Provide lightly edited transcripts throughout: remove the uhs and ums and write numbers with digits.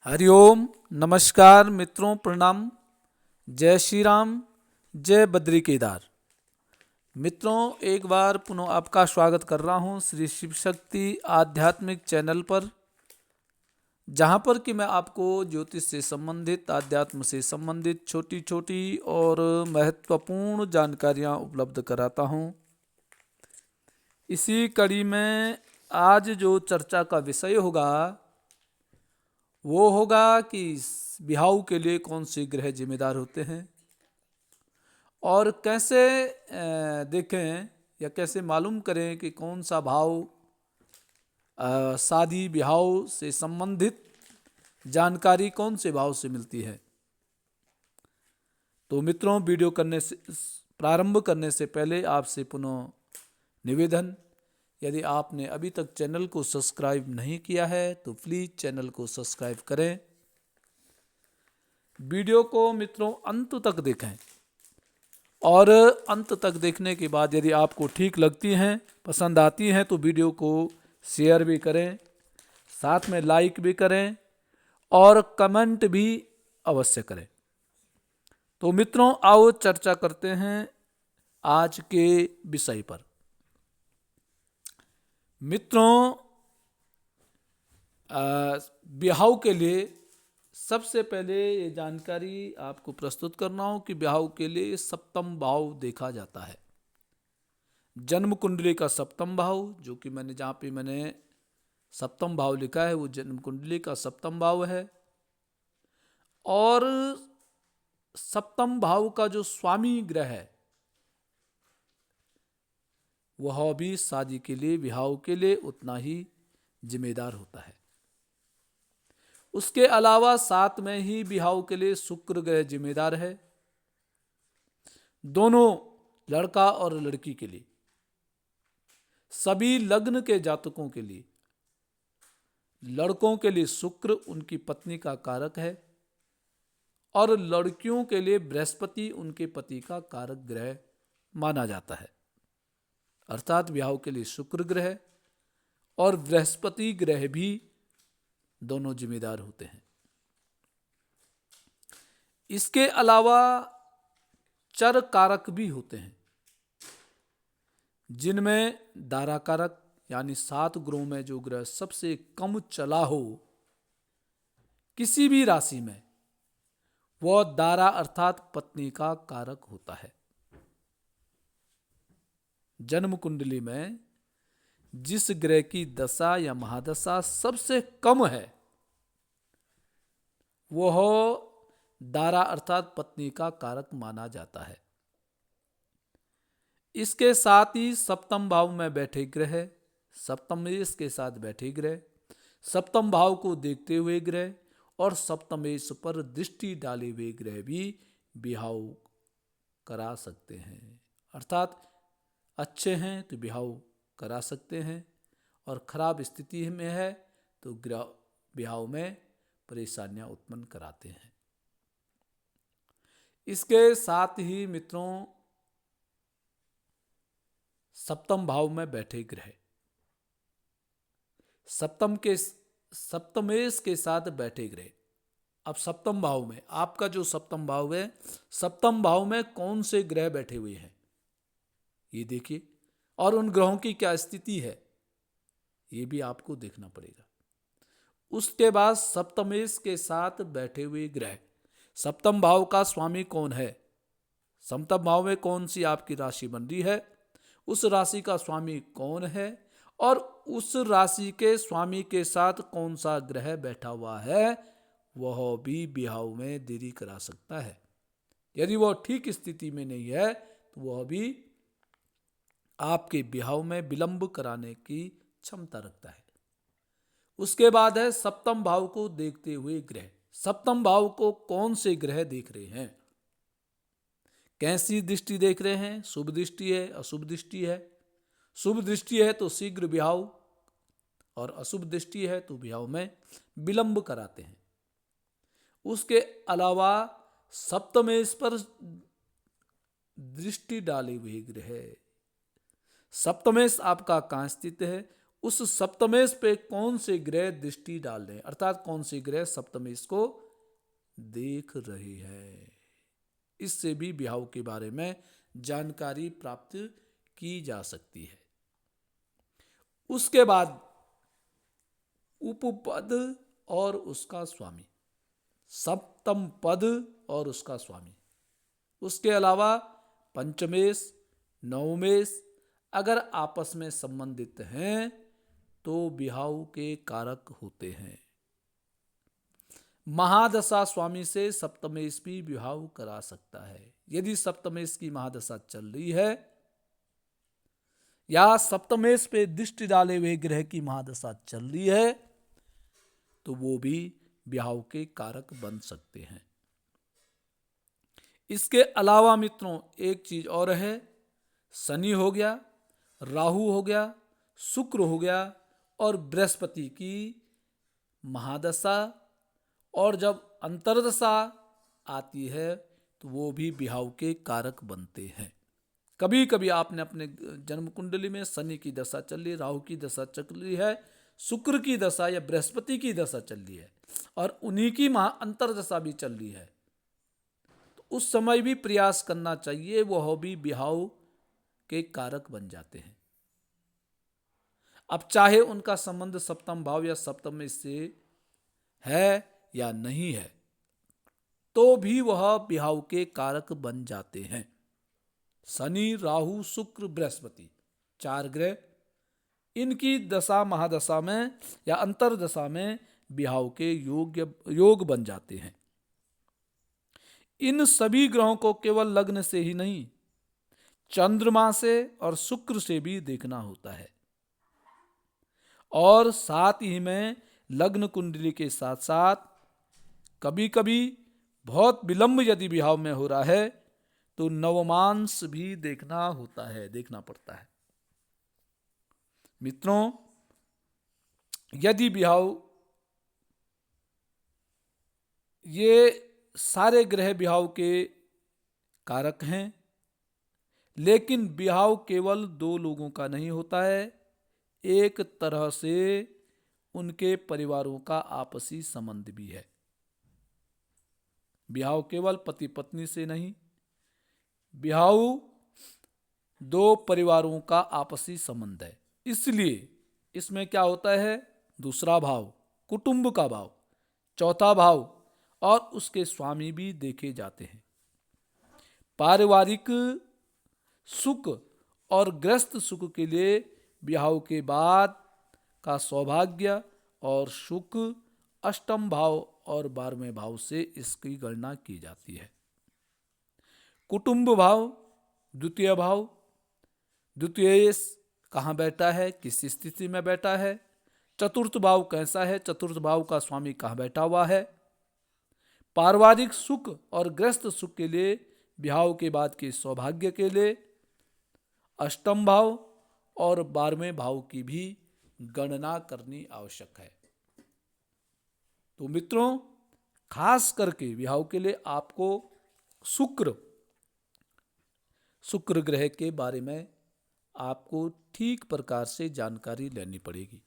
हरिओम। नमस्कार मित्रों, प्रणाम। जय श्री राम, जय बद्री केदार। मित्रों, एक बार पुनः आपका स्वागत कर रहा हूं श्री शिव शक्ति आध्यात्मिक चैनल पर, जहां पर कि मैं आपको ज्योतिष से संबंधित, आध्यात्म से संबंधित छोटी छोटी और महत्वपूर्ण जानकारियां उपलब्ध कराता हूं। इसी कड़ी में आज जो चर्चा का विषय होगा वो होगा कि बिहाव के लिए कौन से ग्रह जिम्मेदार होते हैं और कैसे देखें या कैसे मालूम करें कि कौन सा भाव शादी बिहाव से संबंधित जानकारी कौन से भाव से मिलती है। तो मित्रों, वीडियो प्रारंभ करने से पहले आपसे पुनः निवेदन, यदि आपने अभी तक चैनल को सब्सक्राइब नहीं किया है तो प्लीज़ चैनल को सब्सक्राइब करें। वीडियो को मित्रों अंत तक देखें और अंत तक देखने के बाद यदि आपको ठीक लगती हैं, पसंद आती हैं तो वीडियो को शेयर भी करें, साथ में लाइक भी करें और कमेंट भी अवश्य करें। तो मित्रों, आओ चर्चा करते हैं आज के विषय पर। मित्रों, बिहाव के लिए सबसे पहले ये जानकारी आपको प्रस्तुत करना हो कि बिहाव के लिए सप्तम भाव देखा जाता है। जन्म कुंडली का सप्तम भाव, जो कि जहाँ पे मैंने सप्तम भाव लिखा है वो जन्म कुंडली का सप्तम भाव है। और सप्तम भाव का जो स्वामी ग्रह है वह भी शादी के लिए, बिहाव के लिए उतना ही जिम्मेदार होता है। उसके अलावा साथ में ही बिहाव के लिए शुक्र ग्रह जिम्मेदार है, दोनों लड़का और लड़की के लिए। सभी लग्न के जातकों के लिए, लड़कों के लिए शुक्र उनकी पत्नी का कारक है और लड़कियों के लिए बृहस्पति उनके पति का कारक ग्रह माना जाता है। अर्थात बिहाव के लिए शुक्र ग्रह और बृहस्पति ग्रह भी दोनों जिम्मेदार होते हैं। इसके अलावा चर कारक भी होते हैं, जिनमें दारा कारक यानी 7 ग्रहों में जो ग्रह सबसे कम चला हो किसी भी राशि में, वह दारा अर्थात पत्नी का कारक होता है। जन्म कुंडली में जिस ग्रह की दशा या महादशा सबसे कम है वह दारा अर्थात पत्नी का कारक माना जाता है। इसके साथ ही सप्तम भाव में बैठे ग्रह, सप्तमेश के साथ बैठे ग्रह, सप्तम भाव को देखते हुए ग्रह और सप्तमेश पर दृष्टि डाले हुए ग्रह भी बिहाव करा सकते हैं। अर्थात अच्छे हैं तो बिहाव करा सकते हैं और खराब स्थिति में है तो बिहाव में परेशानियां उत्पन्न कराते हैं। इसके साथ ही मित्रों, सप्तम भाव में बैठे ग्रह सप्तमेश के साथ बैठे ग्रह। अब सप्तम भाव में, आपका जो सप्तम भाव है, सप्तम भाव में कौन से ग्रह बैठे हुए हैं ये देखिए, और उन ग्रहों की क्या स्थिति है ये भी आपको देखना पड़ेगा। उसके बाद सप्तमेश के साथ बैठे हुए ग्रह, सप्तम भाव का स्वामी कौन है, सप्तम भाव में कौन सी आपकी राशि बन रही है, उस राशि का स्वामी कौन है और उस राशि के स्वामी के साथ कौन सा ग्रह बैठा हुआ है, वह भी बिहाव में देरी करा सकता है। यदि वह ठीक स्थिति में नहीं है तो वह भी आपके बिहाव में विलंब कराने की क्षमता रखता है। उसके बाद है सप्तम भाव को देखते हुए ग्रह। सप्तम भाव को कौन से ग्रह देख रहे हैं, कैसी दृष्टि देख रहे हैं, शुभ दृष्टि है, अशुभ दृष्टि है। शुभ दृष्टि है तो शीघ्र बिहाव और अशुभ दृष्टि है तो बिहाव में विलंब कराते हैं। उसके अलावा सप्तमेश पर दृष्टि डाले हुए ग्रह, सप्तमेश आपका कहाँ स्थित है, उस सप्तमेश पे कौन से ग्रह दृष्टि डाल रहे हैं, अर्थात कौन से ग्रह सप्तमेश को देख रहे हैं। इससे भी विवाह के बारे में जानकारी प्राप्त की जा सकती है। उसके बाद उपपद और उसका स्वामी, सप्तम पद और उसका स्वामी, उसके अलावा पंचमेश, नवमेश अगर आपस में संबंधित हैं तो विवाह के कारक होते हैं। महादशा स्वामी से सप्तमेश भी विवाह करा सकता है। यदि सप्तमेश की महादशा चल रही है या सप्तमेश पे दृष्टि डाले हुए ग्रह की महादशा चल रही है तो वो भी विवाह के कारक बन सकते हैं। इसके अलावा मित्रों एक चीज और है, शनि हो गया, राहु हो गया, शुक्र हो गया और बृहस्पति की महादशा और जब अंतर्दशा आती है तो वो भी विवाह के कारक बनते हैं। कभी कभी आपने अपने जन्म कुंडली में शनि की दशा चल रही है, राहु की दशा चल रही है, शुक्र की दशा या बृहस्पति की दशा चल रही है और उन्हीं की अंतर्दशा भी चल रही है, तो उस समय भी प्रयास करना चाहिए, वह भी विवाह के कारक बन जाते हैं। अब चाहे उनका संबंध सप्तम भाव या सप्तम से है या नहीं है तो भी वह विवाह के कारक बन जाते हैं। शनि, राहु, शुक्र, बृहस्पति 4 ग्रह, इनकी दशा महादशा में या अंतरदशा में विवाह के योग बन जाते हैं। इन सभी ग्रहों को केवल लग्न से ही नहीं, चंद्रमा से और शुक्र से भी देखना होता है और साथ ही में लग्न कुंडली के साथ साथ कभी कभी बहुत विलंब यदि विवाह में हो रहा है तो नवमांश भी देखना होता है, देखना पड़ता है। मित्रों, यदि विवाह, ये सारे ग्रह विवाह के कारक हैं, लेकिन विवाह केवल 2 लोगों का नहीं होता है, एक तरह से उनके परिवारों का आपसी संबंध भी है। विवाह केवल पति पत्नी से नहीं, विवाह 2 परिवारों का आपसी संबंध है। इसलिए इसमें क्या होता है, दूसरा भाव, कुटुंब का भाव, चौथा भाव और उसके स्वामी भी देखे जाते हैं। पारिवारिक सुख और गृहस्थ सुख के लिए विवाह के बाद का सौभाग्य और सुख अष्टम भाव और 12वें भाव से इसकी गणना की जाती है। कुटुंब भाव, द्वितीय भाव, द्वितीय कहाँ बैठा है, किस स्थिति में बैठा है, चतुर्थ भाव कैसा है, चतुर्थ भाव का स्वामी कहाँ बैठा हुआ है। पारिवारिक सुख और गृहस्थ सुख के लिए विवाह के बाद के सौभाग्य के लिए अष्टम भाव और 12वें भाव की भी गणना करनी आवश्यक है। तो मित्रों, खास करके विवाह के लिए आपको शुक्र ग्रह के बारे में आपको ठीक प्रकार से जानकारी लेनी पड़ेगी।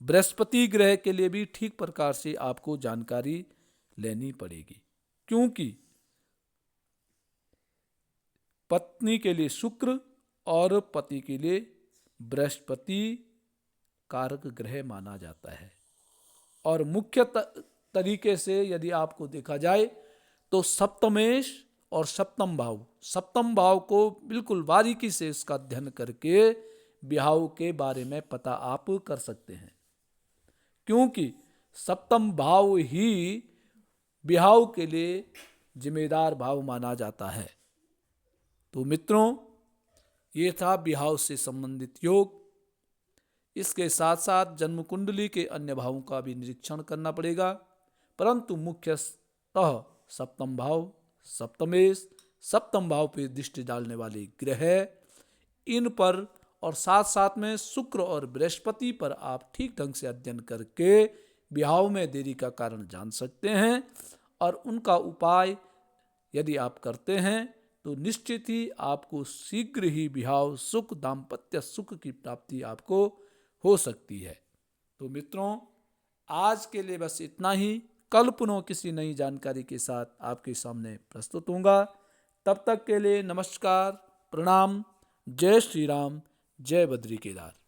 बृहस्पति ग्रह के लिए भी ठीक प्रकार से आपको जानकारी लेनी पड़ेगी, क्योंकि पत्नी के लिए शुक्र और पति के लिए बृहस्पति कारक ग्रह माना जाता है। और मुख्य तरीके से यदि आपको देखा जाए तो सप्तमेश और सप्तम भाव को बिल्कुल बारीकी से इसका अध्ययन करके विवाह के बारे में पता आप कर सकते हैं, क्योंकि सप्तम भाव ही विवाह के लिए जिम्मेदार भाव माना जाता है। तो मित्रों, ये था विवाह से संबंधित योग। इसके साथ साथ जन्म कुंडली के अन्य भावों का भी निरीक्षण करना पड़ेगा, परंतु मुख्यतः सप्तम भाव, सप्तमेश, सप्तम भाव पर दृष्टि डालने वाले ग्रह, इन पर और साथ साथ में शुक्र और बृहस्पति पर आप ठीक ढंग से अध्ययन करके विवाह में देरी का कारण जान सकते हैं और उनका उपाय यदि आप करते हैं तो निश्चित ही आपको शीघ्र ही विवाह सुख, दाम्पत्य सुख की प्राप्ति आपको हो सकती है। तो मित्रों, आज के लिए बस इतना ही। कल पुनः किसी नई जानकारी के साथ आपके सामने प्रस्तुत होऊंगा। तब तक के लिए नमस्कार, प्रणाम, जय श्री राम, जय बद्री केदार।